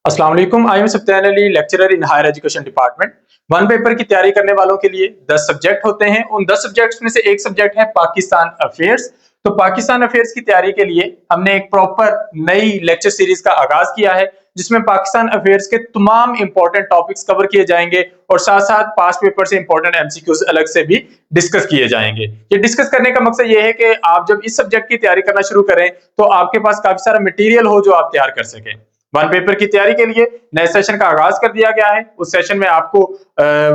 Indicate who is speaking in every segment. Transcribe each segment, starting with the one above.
Speaker 1: अस्सलाम वालेकुम। I am Saftan Ali, lecturer in higher education department. One paper की तैयारी करने वालों के लिए 10 सब्जेक्ट होते हैं। उन 10 सब्जेक्ट्स में से एक सब्जेक्ट है पाकिस्तान अफेयर्स। तो पाकिस्तान अफेयर्स की तैयारी के लिए हमने एक प्रॉपर नई लेक्चर सीरीज का आगाज किया है, जिसमें पाकिस्तान अफेयर्स के तमाम इंपॉर्टेंट टॉपिक्स कवर किए जाएंगे और साथ साथ पास्ट पेपर से इंपॉर्टेंट एमसीक्यूज अलग से भी डिस्कस किए जाएंगे। ये डिस्कस करने का मकसद ये है कि आप जब इस सब्जेक्ट की तैयारी करना शुरू करें तो आपके पास काफी सारा मटेरियल हो जो आप तैयार कर सकें। वन पेपर की तैयारी के लिए नए सेशन का आगाज कर दिया गया है। उस सेशन में आपको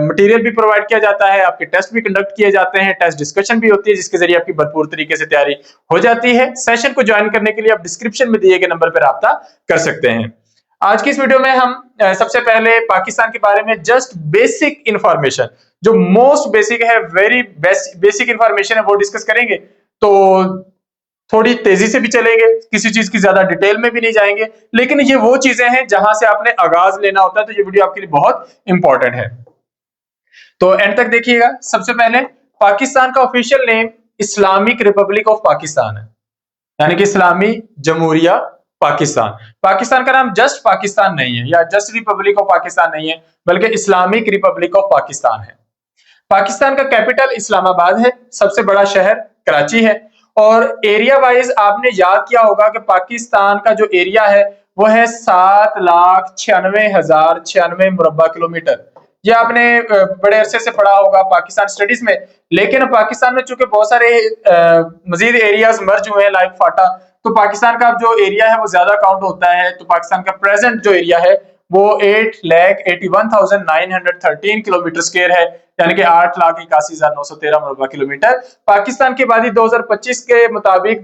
Speaker 1: मटेरियल भी प्रोवाइड किया जाता है, आपके टेस्ट भी कंडक्ट किए जाते हैं, टेस्ट डिस्कशन भी होती है, जिसके जरिए आपकी भरपूर तरीके से तैयारी हो जाती है। सेशन को ज्वाइन करने के लिए आप डिस्क्रिप्शन में दिए गए नंबर पर राब्ता कर सकते हैं। आज की इस वीडियो में हम सबसे पहले पाकिस्तान के बारे में जस्ट बेसिक इंफॉर्मेशन, जो मोस्ट बेसिक है, वेरी बेसिक इंफॉर्मेशन है, वो डिस्कस करेंगे। तो थोड़ी तेजी से भी चलेंगे, किसी चीज की ज्यादा डिटेल में भी नहीं जाएंगे, लेकिन ये वो चीजें हैं जहां से आपने आगाज लेना होता है, तो ये वीडियो आपके लिए बहुत इंपॉर्टेंट है। तो एंड तक देखिएगा। सबसे पहले पाकिस्तान का official name Islamic Republic of Pakistan है, यानी कि इस्लामी जमहूरिया पाकिस्तान। पाकिस्तान का नाम जस्ट पाकिस्तान नहीं है या जस्ट रिपब्लिक ऑफ पाकिस्तान नहीं है, बल्कि इस्लामिक रिपब्लिक ऑफ पाकिस्तान है। पाकिस्तान का कैपिटल इस्लामाबाद है, सबसे बड़ा शहर कराची है। और एरिया वाइज आपने याद किया होगा कि पाकिस्तान का जो एरिया है वो है 7,96,096 मुरब्बा किलोमीटर। ये आपने बड़े अरसे से पढ़ा होगा पाकिस्तान स्टडीज में। लेकिन पाकिस्तान में चूंकि बहुत सारे मजीद एरियाज मर्ज हुए हैं लाइक फाटा, तो पाकिस्तान का जो एरिया है वो ज्यादा काउंट होता है। तो पाकिस्तान का प्रेजेंट जो एरिया है वो 8,81,913 किलोमीटर स्क्वायर है, यानी कि 8,81,913 मुरब्बा किलोमीटर। पाकिस्तान की आबादी 2025 के मुताबिक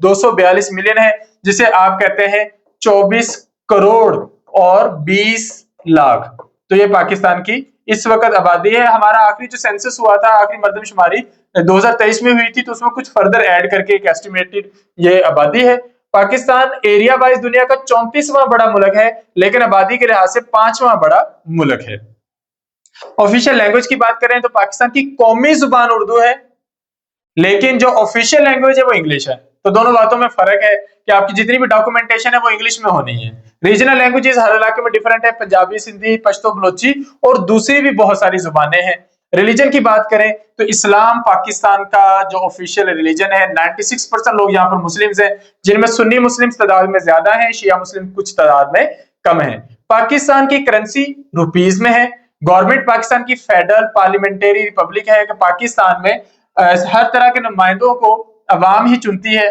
Speaker 1: 242 मिलियन है, जिसे आप कहते हैं 24 करोड़ और 20 लाख। तो ये पाकिस्तान की इस वक्त आबादी है। हमारा आखिरी जो सेंसस हुआ था, आखिरी मरदमशुमारी 2023 में हुई थी, तो उसमें कुछ फर्दर ऐड करके एक एस्टिमेटेड ये आबादी है। पाकिस्तान एरिया वाइज दुनिया का 34वां बड़ा मुल्क है, लेकिन आबादी के लिहाज से 5वां बड़ा मुल्क है। ऑफिशियल लैंग्वेज की बात करें तो पाकिस्तान की कौमी जुबान उर्दू है, लेकिन जो ऑफिशियल लैंग्वेज है वो इंग्लिश है। तो दोनों बातों में फर्क है कि आपकी जितनी भी डॉक्यूमेंटेशन है वो इंग्लिश में होनी है। रीजनल लैंग्वेजेस हर इलाके में डिफरेंट है, पंजाबी, सिंधी, पश्तो, बलोची और दूसरी भी बहुत सारी जुबानें हैं। रिलीजन की बात करें तो इस्लाम पाकिस्तान का जो ऑफिशियल रिलीजन है। 96% लोग यहाँ पर मुस्लिम्स हैं, जिनमें सुन्नी मुस्लिम तादाद में ज्यादा है, शिया मुस्लिम कुछ तादाद में कम है। पाकिस्तान की करेंसी रुपीज में है। गवर्नमेंट पाकिस्तान की फेडरल पार्लियामेंट्री रिपब्लिक है कि पाकिस्तान में हर तरह के नुमाइंदों को अवाम ही चुनती है।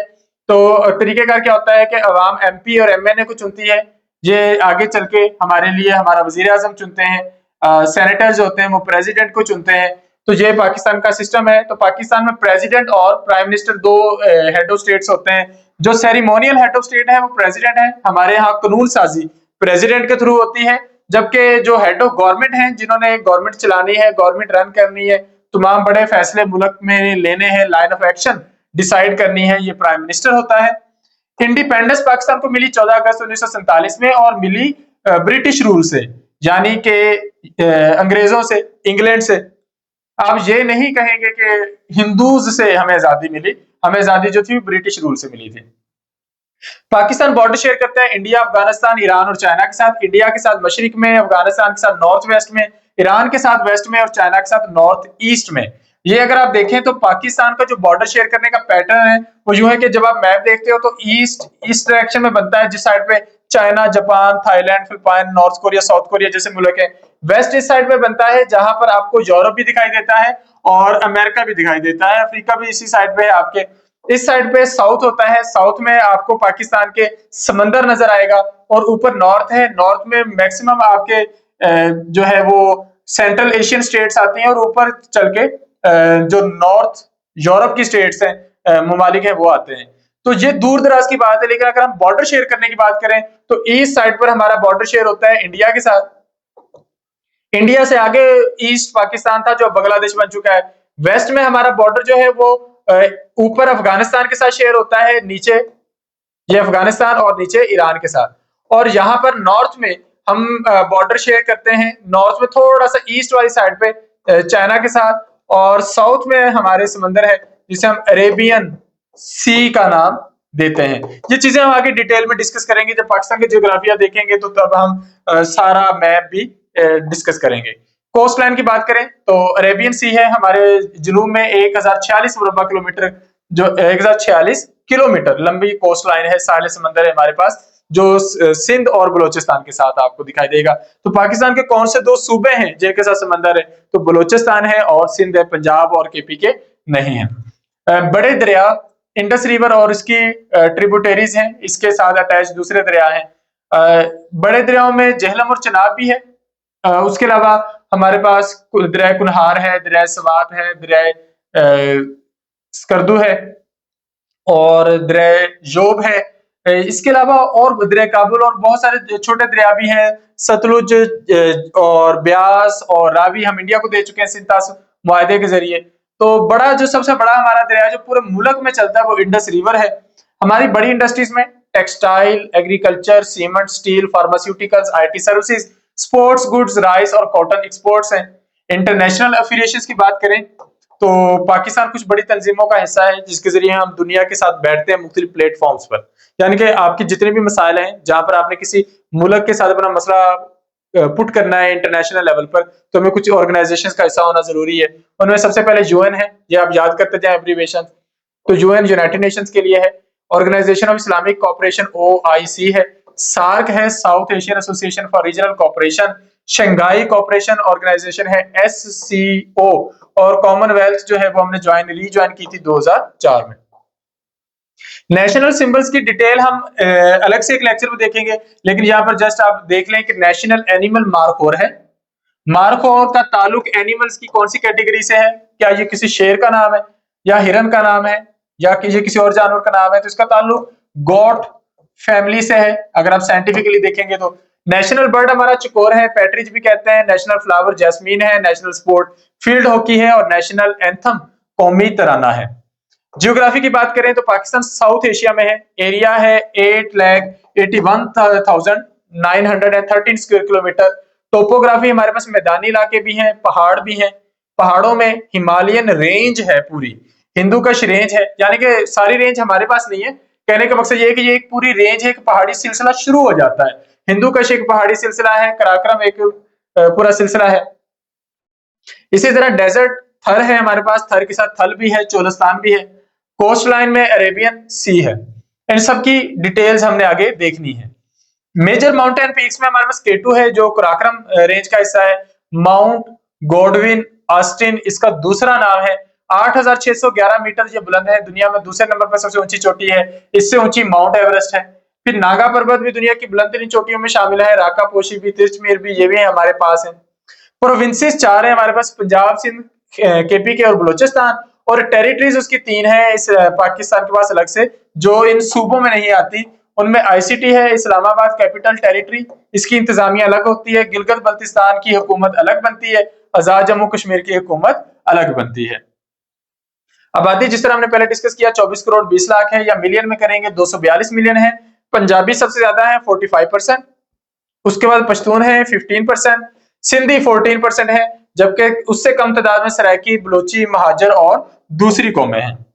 Speaker 1: तो तरीकेकार क्या होता है कि अवाम एमपी और एमएनए को चुनती है, ये आगे चल के हमारे लिए हमारा वजीर आजम चुनते हैं। सेनेटर्स होते हैं वो प्रेसिडेंट को चुनते हैं। तो ये पाकिस्तान का सिस्टम है। तो पाकिस्तान में प्रेसिडेंट और प्राइम मिनिस्टर दो हेड ऑफ स्टेट्स होते हैं। जो सेरेमोनियल हेड ऑफ स्टेट है वो प्रेसिडेंट है। हमारे यहाँ कानून साजी प्रेसिडेंट के थ्रू होती है, जबकि जो हेड ऑफ गवर्नमेंट है, जिन्होंने गवर्नमेंट चलानी है, गवर्नमेंट रन करनी है, तमाम बड़े फैसले मुल्क में लेने हैं, लाइन ऑफ एक्शन डिसाइड करनी है, ये प्राइम मिनिस्टर होता है। इंडिपेंडेंस पाकिस्तान को मिली 14 अगस्त 1947 में और मिली ब्रिटिश रूल से, यानी कि अंग्रेजों से, इंग्लैंड से। आप ये नहीं कहेंगे कि हिंदूज से हमें आजादी मिली, हमें आजादी जो थी ब्रिटिश रूल से मिली थी। पाकिस्तान बॉर्डर शेयर करता है इंडिया, अफगानिस्तान, ईरान और चाइना के साथ। इंडिया के साथ मशरिक में, अफगानिस्तान के साथ नॉर्थ वेस्ट में, ईरान के साथ वेस्ट में और चाइना के साथ नॉर्थ ईस्ट में। ये अगर आप देखें तो पाकिस्तान का जो बॉर्डर शेयर करने का पैटर्न है वो यूं है कि जब आप मैप देखते हो तो ईस्ट डायरेक्शन में बनता है, जिस साइड पे China, Japan, Thailand, Philippine, north Korea, south Korea जैसे मुल्क है। वेस्ट इस साइड में बनता है, जहां पर आपको यूरोप भी दिखाई देता है और अमेरिका भी दिखाई देता है। अफ्रीका भी इसी साइड पे है आपके। इस साइड पे साउथ होता है, साउथ में आपको पाकिस्तान के समंदर नजर आएगा और ऊपर नॉर्थ है। नॉर्थ में मैक्सिमम आपके जो है वो सेंट्रल एशियन स्टेट्स आती हैं और ऊपर चल के जो नॉर्थ यूरोप की स्टेट्स हैं, ममालिक हैं, वो आते हैं। तो ये दूर दराज की बात है। लेकिन अगर हम बॉर्डर शेयर करने की बात करें तो ईस्ट साइड पर हमारा बॉर्डर शेयर होता है इंडिया के साथ। इंडिया से आगे ईस्ट पाकिस्तान था जो बांग्लादेश बन चुका है। वेस्ट में हमारा बॉर्डर जो है वो ऊपर अफगानिस्तान के साथ शेयर होता है, नीचे ये अफगानिस्तान और नीचे ईरान के साथ। और यहाँ पर नॉर्थ में हम बॉर्डर शेयर करते हैं, नॉर्थ में थोड़ा सा ईस्ट वाली साइड पे चाइना के साथ, और साउथ में हमारे समंदर है जिसे हम अरेबियन सी का नाम देते हैं। ये चीजें हम आगे डिटेल में डिस्कस करेंगे, जब पाकिस्तान के ज्योग्राफिया देखेंगे तो तब हम सारा मैप भी डिस्कस करेंगे। कोस्ट लाइन की बात करें तो अरेबियन सी है हमारे जुनूब में 1046 मुरब्बा किलोमीटर, जो 1046 किलोमीटर लंबी कोस्ट लाइन है, साहिल समंदर है हमारे पास, जो सिंध और बलोचिस्तान के साथ आपको दिखाई देगा। तो पाकिस्तान के कौन से दो सूबे हैं जिनके साथ समंदर है, तो बलोचिस्तान है और सिंध है, पंजाब और केपी के नहीं है। बड़े दरिया इंडस रिवर और इसकी ट्रिब्यूटरीज हैं, इसके साथ अटैच दूसरे दरिया हैं। बड़े दरियाओं में झेलम और चनाब भी है। उसके अलावा हमारे पास दरिया कुनहार है, दरिया सवात है, दरिया स्कर्दू है और दरिया जोब है। इसके अलावा और दरिया काबुल और बहुत सारे छोटे दरिया भी हैं, सतलुज और ब्यास और रावी हम इंडिया को दे चुके हैं सिंतास मुआहदे के जरिए। तो बड़ा जो सबसे बड़ा हमारा दरिया जो पूरे मुल्क में चलता है वो इंडस रिवर है। हमारी बड़ी इंडस्ट्रीज में textile, agriculture, cement, steel, pharmaceuticals, IT services, sports goods, rice और कॉटन एक्सपोर्ट्स हैं। इंटरनेशनल एफिलिएशंस की बात करें तो पाकिस्तान कुछ बड़ी तंजीमों का हिस्सा है जिसके जरिए हम दुनिया के साथ बैठते हैं मुख्तलिफ प्लेटफॉर्म्स पर। यानी कि आपके जितने भी मसाइल हैं जहां पर आपने किसी मुल्क के साथ अपना मसला पुट करना है इंटरनेशनल लेवल पर, तो हमें कुछ ऑर्गेनाइजेशंस का हिस्सा होना जरूरी है। उनमें सबसे पहले यूएन है, ये आप याद करते जाएं एब्रीविएशन। तो यूएन यूनाइटेड नेशंस के लिए है। Organisation of Islamic cooperation OIC है। सार्क है, South Asian association for regional cooperation. Shanghai cooperation organisation है एससीओ। और कॉमनवेल्थ जो है वो हमने रीज्वाइन की थी 2004 में। नेशनल सिंबल्स की डिटेल हम अलग से एक लेक्चर में देखेंगे, लेकिन यहाँ पर जस्ट आप देख लें कि नेशनल एनिमल मार्कोर है। मार्कोर का ताल्लुक एनिमल्स की कौन सी कैटेगरी से है, क्या ये किसी शेर का नाम है या हिरन का नाम है या कि ये किसी और जानवर का नाम है, तो इसका ताल्लुक गॉट फैमिली से है अगर आप साइंटिफिकली देखेंगे तो। नेशनल बर्ड हमारा चकोर है, पैट्रिज भी कहते हैं। नेशनल फ्लावर जैस्मीन है। नेशनल स्पोर्ट फील्ड हॉकी है और नेशनल एंथम कौमी तराना है। जियोग्राफी की बात करें तो पाकिस्तान साउथ एशिया में है। एरिया है 8,81,913 स्क्वायर किलोमीटर। टोपोग्राफी हमारे पास मैदानी इलाके भी हैं, पहाड़ भी हैं। पहाड़ों में हिमालयन रेंज है, पूरी हिंदू कश रेंज है, यानी कि सारी रेंज हमारे पास नहीं है। कहने का मकसद ये है कि ये एक पूरी रेंज है, एक पहाड़ी सिलसिला शुरू हो जाता है। हिंदू कश एक पहाड़ी सिलसिला है, कराक्रम एक पूरा सिलसिला है। इसी तरह डेजर्ट थर है हमारे पास, थर के साथ थल भी है, चोलस्तान भी है। कोस्ट लाइन में अरेबियन सी है। इन सब की डिटेल्स हमने आगे देखनी है। मेजर माउंटेन पीक्स में हमारे पास केटू है जो कराक्रम रेंज का हिस्सा है। माउंट गॉडविन ऑस्टिन इसका दूसरा नाम है। 8,611 मीटर ये बुलंद है, दुनिया में दूसरे नंबर पर सबसे ऊंची चोटी है। इससे ऊंची माउंट एवरेस्ट है। फिर नागा पर्वत भी दुनिया की बुलंदतरीन चोटियों में शामिल है। राका पोशी भी, तिरचमीर भी, ये भी है हमारे पास है। प्रोविंसेस 4 है हमारे पास, पंजाब, सिंध, केपी के और बलूचिस्तान। और टेरिटरीज उसकी 3 है इस पाकिस्तान के पास अलग से, जो इन सूबों में नहीं आती। उनमें आईसीटी है, इस्लामाबाद कैपिटल टेरिटरी, इसकी इंतजामिया अलग होती है। गिलगित बल्तिस्तान की हुकूमत अलग बनती है। आजाद जम्मू कश्मीर की हुकूमत अलग बनती है। आबादी जिस तरह हमने पहले डिस्कस किया 24 करोड़ 20 लाख है, या मिलियन में करेंगे 242 मिलियन है। पंजाबी सबसे ज्यादा है 45%, उसके बाद पश्तून है 15%, सिंधी 14% है, जबकि उससे कम तादाद में सराइकी, बलोची, महाजर और दूसरी कौमें हैं।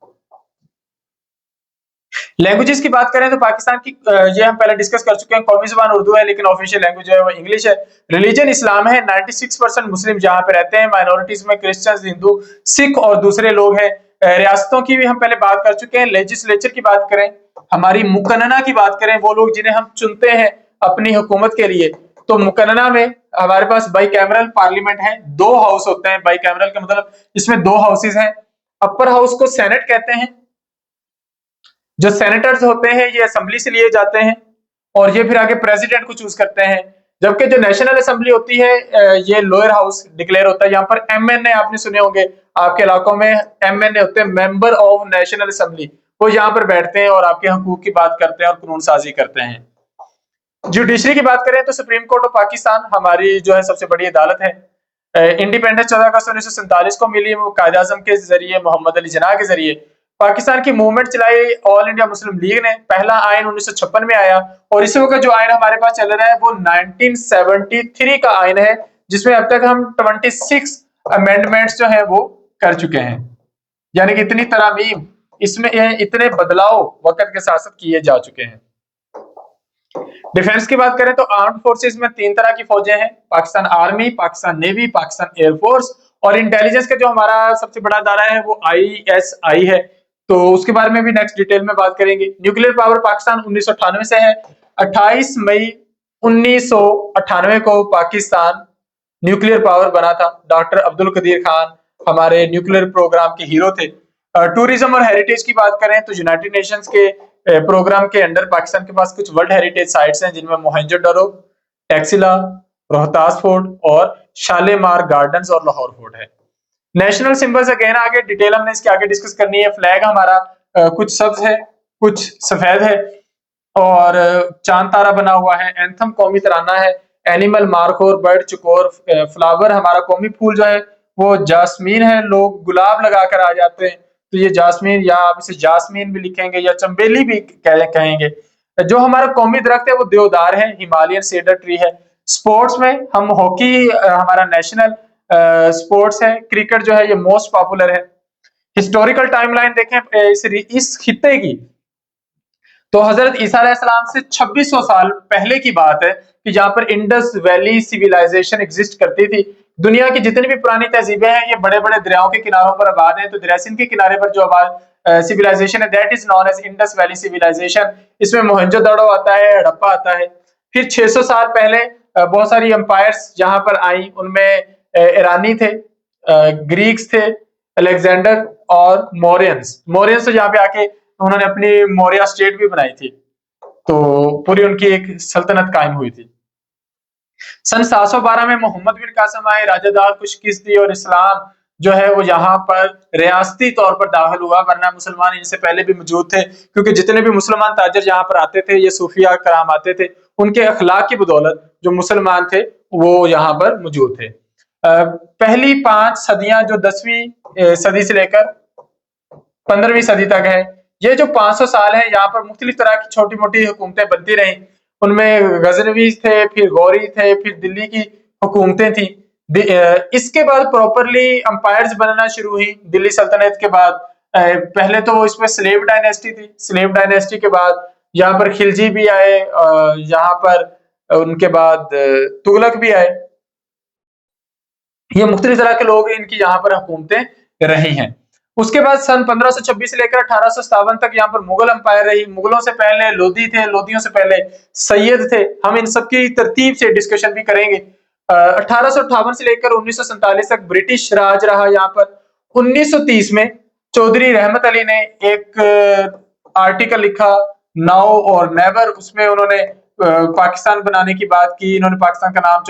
Speaker 1: लैंग्वेजेस की बात करें तो पाकिस्तान की ये हम पहले डिस्कस कर चुके हैं, कौमी जुबान उर्दू है लेकिन ऑफिशियल लैंग्वेज है वो इंग्लिश है। रिलीजन इस्लाम है, 96% मुस्लिम जहां पे रहते हैं। माइनॉरिटीज में क्रिश्चियंस, हिंदू, सिख और दूसरे लोग हैं। रियासतों की भी हम पहले बात कर चुके हैं। लेजिस्लेचर की बात करें, हमारी मुकन्नना की बात करें, वो लोग जिन्हें हम चुनते हैं अपनी हुकूमत के लिए, तो मुकन्नना में हमारे पास बाई कैमरल पार्लियामेंट है। 2 हाउस होते हैं। बाई कैमरल का मतलब इसमें 2 हाउसेज हैं। अपर हाउस को सेनेट कहते हैं। जो सेनेटर्स होते हैं ये असेंबली से लिए जाते हैं और ये फिर आगे प्रेसिडेंट को चूज करते हैं। जबकि जो नेशनल असेंबली होती है ये लोअर हाउस डिक्लेयर होता है। यहाँ पर एमएनए आपने सुने होंगे, आपके इलाकों में एमएनए होते हैं, मेंबर ऑफ नेशनल असेंबली। वो यहाँ पर बैठते हैं और आपके हकूक की बात करते हैं और कानून साजी करते हैं। जुडिशरी की बात करें तो सुप्रीम कोर्ट ऑफ पाकिस्तान हमारी जो है सबसे बड़ी अदालत है। इंडिपेंडेंस 14 अगस्त 1947 को मिली, वो कायद आजम के जरिए, मोहम्मद अली जिन्ना के जरिए। पाकिस्तान की मूवमेंट चलाई ऑल इंडिया मुस्लिम लीग ने। पहला आइन 1956 में आया और इस वक्त जो आइन हमारे पास चल रहा है वो 1973 का आइन है, जिसमें अब तक हम 26 अमेंडमेंट्स जो है वो कर चुके हैं। यानी कि इतनी तरामीम इसमें इतने बदलाव वक्त के साथ साथ किए जा चुके हैं। डिफेंस की बात करें तो आर्म्ड फोर्सेस में 3 तरह की फौजें हैं, Pakistan army, Pakistan navy, Pakistan air force. और इंटेलिजेंस का जो हमारा सबसे बड़ा अदारा है वो ISI है, तो उसके बारे में भी नेक्स्ट डिटेल में बात करेंगे। न्यूक्लियर पावर पाकिस्तान 1998 से है। 28 मई 1998 को पाकिस्तान न्यूक्लियर पावर बना था। डॉक्टर अब्दुल कदीर खान हमारे न्यूक्लियर प्रोग्राम के हीरो थे। टूरिज्म और हेरिटेज की बात करें तो यूनाइटेड नेशंस के प्रोग्राम के अंडर पाकिस्तान के पास कुछ वर्ल्ड हेरिटेज साइट्स हैं, जिनमें मोहनजोदड़ो, टैक्सिला, रोहतास फोर्ट और शालीमार गार्डन्स और लाहौर फोर्ट है। नेशनल सिंबल्स अगेन आगे डिटेल हमने इसके आगे डिस्कस करनी है। फ्लैग हमारा कुछ सब्ज है, कुछ सफेद है और चांद तारा बना हुआ है। एंथम कौमी तराना है। एनिमल मार्कोर, बर्ड चकोर। फ्लावर हमारा कौमी फूल जो है वो जास्मीन है। लोग गुलाब लगाकर आ जाते हैं, तो ये जास्मीन, या आप इसे जास्मीन भी लिखेंगे या चंबेली भी कहेंगे। जो हमारा कौमी दरख्त है वो देवदार है, हिमालयन सेडर ट्री है। स्पोर्ट्स में हम हॉकी हमारा नेशनल स्पोर्ट्स है। क्रिकेट जो है ये मोस्ट पॉपुलर है। हिस्टोरिकल टाइमलाइन देखें इस खित्ते की, तो हजरत ईसा अलैहिस्सलाम से 2600 साल पहले की बात है कि जहां पर इंडस वैली सिविलाइजेशन एग्जिस्ट करती थी। दुनिया की जितनी भी पुरानी तहजीबें हैं ये बड़े बड़े दरियाओं के किनारों पर आबाद है। तो दरिया सिंध के किनारे पर जो आबाद सिविलाइजेशन है that is known as Indus valley civilisation. इसमें मोहनजोदड़ो आता है, हड़प्पा आता है। फिर 600 साल पहले बहुत सारी एम्पायर्स जहां पर आई, उनमें ईरानी थे, ग्रीक्स थे, अलेक्जेंडर और मौर्यंस। मौर्यंस तो यहाँ पे आके उन्होंने अपनी मौर्य स्टेट भी बनाई थी, तो पूरी उनकी एक सल्तनत कायम हुई थी। सन 712 में मोहम्मद बिन कासिम आए, राजादार कुशकिस्ती और इस्लाम जो है वो यहाँ पर रियासती तौर पर दाखिल हुआ, वरना मुसलमान इनसे पहले भी मौजूद थे। क्योंकि जितने भी मुसलमान ताजर यहाँ पर आते थे, ये सूफिया कराम आते थे, उनके अखलाक की बदौलत जो मुसलमान थे वो यहाँ पर मौजूद थे। पहली 5 सदियां जो 10वीं सदी से लेकर 15वीं सदी तक है, ये जो 500 साल है यहाँ पर मुख्तलिफ तरह की छोटी मोटी हुकूमतें बनती रही। उनमें गजनवी थे, फिर गौरी थे, फिर दिल्ली की हुकूमतें थी। इसके बाद प्रॉपरली अंपायर्स बनना शुरू हुई दिल्ली सल्तनत के बाद। पहले तो इसमें स्लेव डायनेस्टी थी। स्लेव डायनेस्टी के बाद यहाँ पर खिलजी भी आए, यहाँ पर उनके बाद तुगलक भी आए। ये मुख्तलिफ तरह के लोग इनकी यहाँ पर हुकूमतें रही हैं। उसके बाद सन 1526 से लेकर 1857 तक यहाँ पर मुगल अंपायर रही। मुगलों से पहले लोधी थे, लोधियों से पहले सैयद थे। हम इन सबकी तरतीब से डिस्कशन भी करेंगे। 1858 से लेकर 1947 तक ब्रिटिश राज रहा यहाँ पर। 1930 में चौधरी रहमत अली ने एक आर्टिकल लिखा, नाउ और नेवर। उसमें उन्होंने पाकिस्तान बनाने की बात की, इन्होंने पाकिस्तान का नाम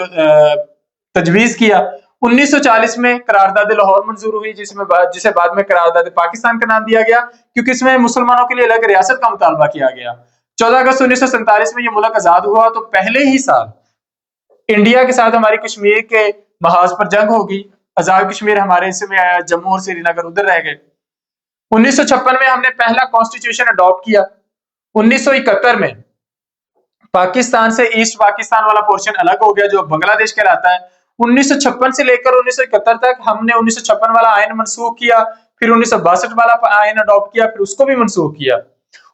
Speaker 1: तजवीज किया। 1940 में करारदाद लाहौर मंजूर हुई, जिसे बाद में करारदाद पाकिस्तान का नाम दिया गया, क्योंकि इसमें मुसलमानों के लिए अलग रियासत का मुतालबा किया गया। 14 अगस्त 1947 में यह मुल्क आजाद हुआ, तो पहले ही साल इंडिया के साथ हमारी कश्मीर के महाज पर जंग होगी। आजाद कश्मीर हमारे हिस्से में आया, जम्मू और श्रीनगर उधर रह गए। 1956 में हमने पहला कॉन्स्टिट्यूशन अडॉप्ट किया। 1971 में पाकिस्तान से ईस्ट पाकिस्तान वाला पोर्शन अलग हो गया, जो बांग्लादेश कहलाता है। 1956 से लेकर 1971 तक हमने 1956 वाला आयन मनसूख किया, फिर 1962 वाला आयन अडॉप्ट किया, फिर उसको भी मनसूख किया।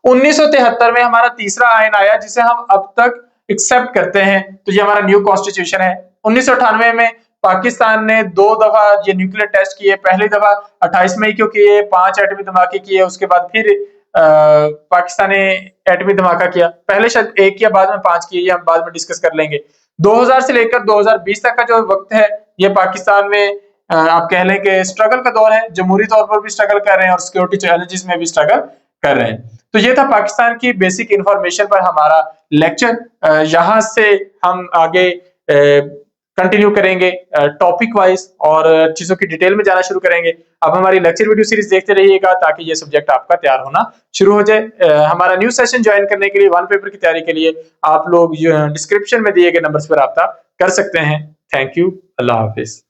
Speaker 1: 1973 में हमारा तीसरा आयन आया, जिसे हम अब तक एक्सेप्ट करते हैं, तो ये हमारा न्यू कॉन्स्टिट्यूशन है। 1998 में पाकिस्तान ने 2 दफा ये न्यूक्लियर टेस्ट किए। पहली दफा 28 मई को किए, 5 एटमी धमाके किए। उसके बाद फिर पाकिस्तान ने एटमी धमाका किया। पहले शायद 1 किया, बाद में 5 किए, ये हम बाद में डिस्कस कर लेंगे। 2000 से लेकर 2020 तक का जो वक्त है, ये पाकिस्तान में आप कह लें कि स्ट्रगल का दौर है। जमहूरी तौर पर भी स्ट्रगल कर रहे हैं और सिक्योरिटी चैलेंजेस में भी स्ट्रगल कर रहे हैं। तो ये था पाकिस्तान की बेसिक इंफॉर्मेशन पर हमारा लेक्चर। यहाँ से हम आगे कंटिन्यू करेंगे टॉपिक वाइज और चीजों की डिटेल में जाना शुरू करेंगे। अब हमारी लेक्चर वीडियो सीरीज देखते रहिएगा ताकि ये सब्जेक्ट आपका तैयार होना शुरू हो जाए। हमारा न्यू सेशन ज्वाइन करने के लिए, वन पेपर की तैयारी के लिए आप लोग डिस्क्रिप्शन में दिए गए नंबर्स पर रब्ता कर सकते हैं। Thank you, Allah Hafiz.